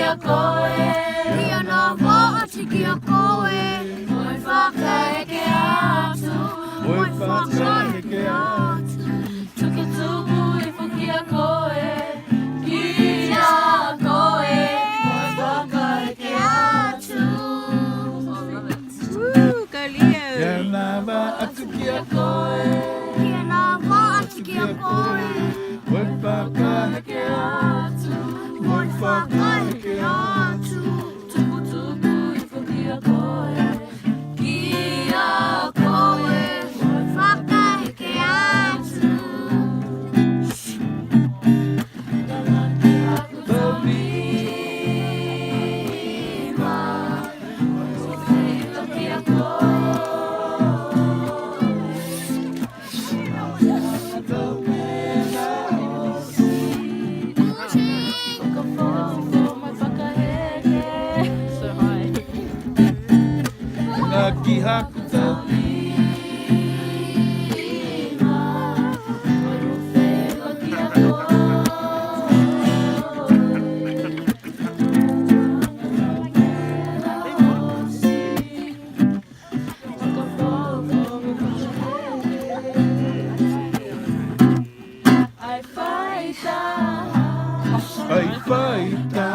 kia koe Ia na whaati kia koe Moi whakaheke atu Moi whakaheke atu Tuke tuku I whukia koe Kia koe Moi whakaheke atu Woo, go Leo. Ia na whaati kia koe Ia na whaati kia koe Moi whakaheke atu Moi whakaheke atu Tuku tuku I whukia koe Kia koe Moi whakaheke atu Lalaki haku tolima Moi whakaheke kia koe So high. Laki haku Ai faita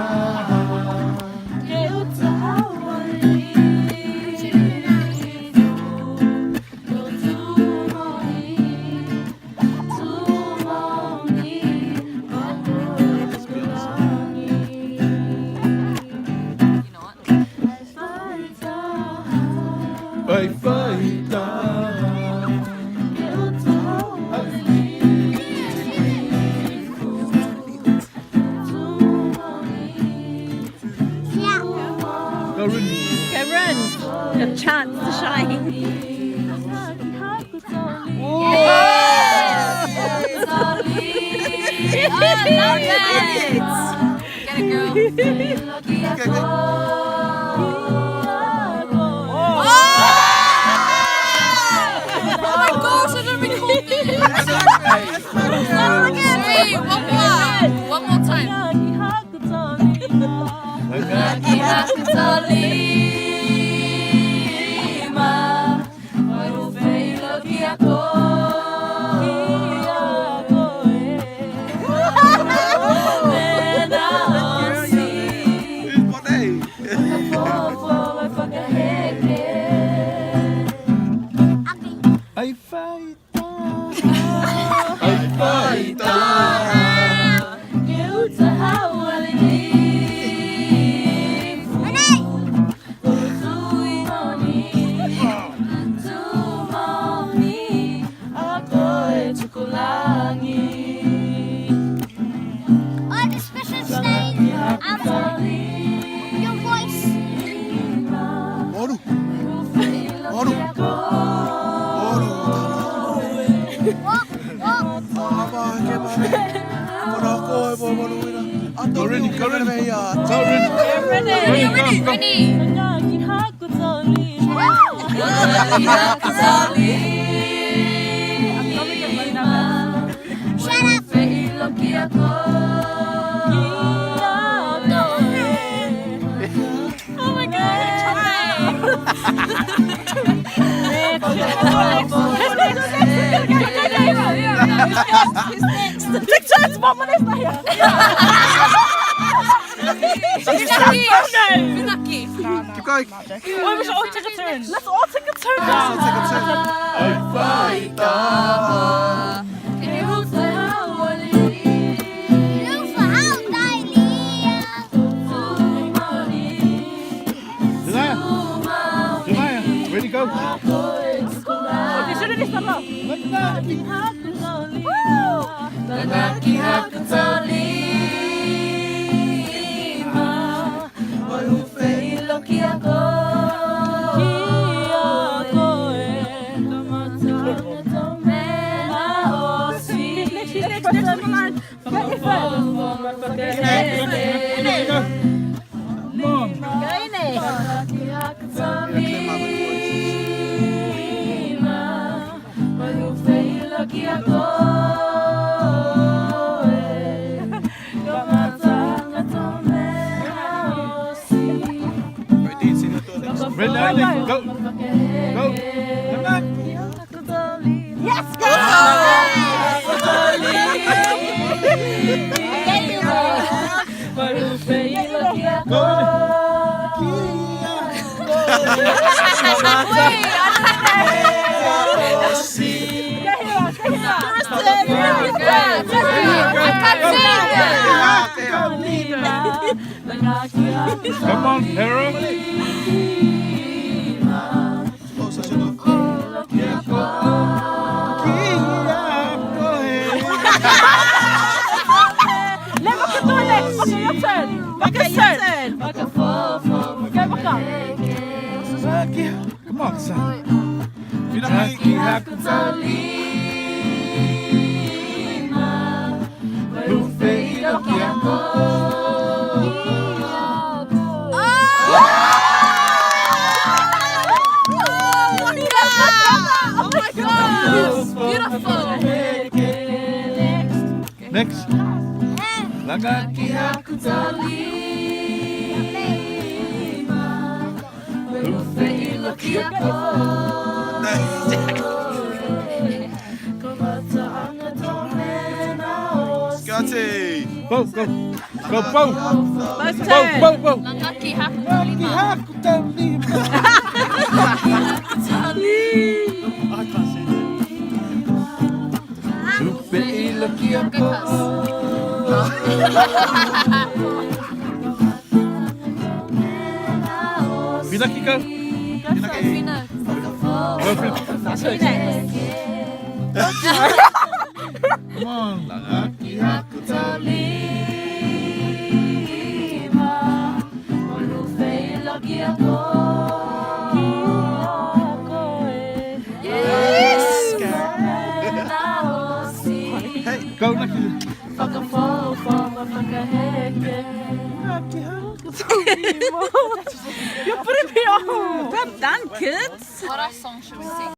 Ai faita Go Rini. Go run. A chance to shine. One more time. Lagi haku tolima Waru feilo kia koe Nena osi Kapofo mai whakaheke Ai faita Ai faita Ke uta hawali ni Oru. Oru. Oru. Go Rini, go Rini. Go Rini. Ready? Lagi haku tolima Waru feilo kia koe Oh my god. TikTok's mama is not here. Pinaki. Keep going. Why we should all take a turn? Let's all take a turn. Ai faita Ke uta hawali Janaya, ready go? Okay, should have stop now. Lalaki haku tolima Waru feilo kia koe Nena osi Kapofo mai whakaheke Lalaki haku tolima Waru feilo kia koe Ka matanga tō mea Red Island. Go. Go. Come on. Yes, go! Go. Come on, Harold. Never can do next. Okay, your turn. Okay, your turn. Okay, baka. Come on, son. Next. Lagaki aku Scotty. Bo, go. Go, Bo. Both Bo, turn. Bo, Bo. Laki aku Laki aku. Pinaki ka. Go, Come on. Laki aku Go, Laki. You're putting me on. Well done, kids. What song should we sing?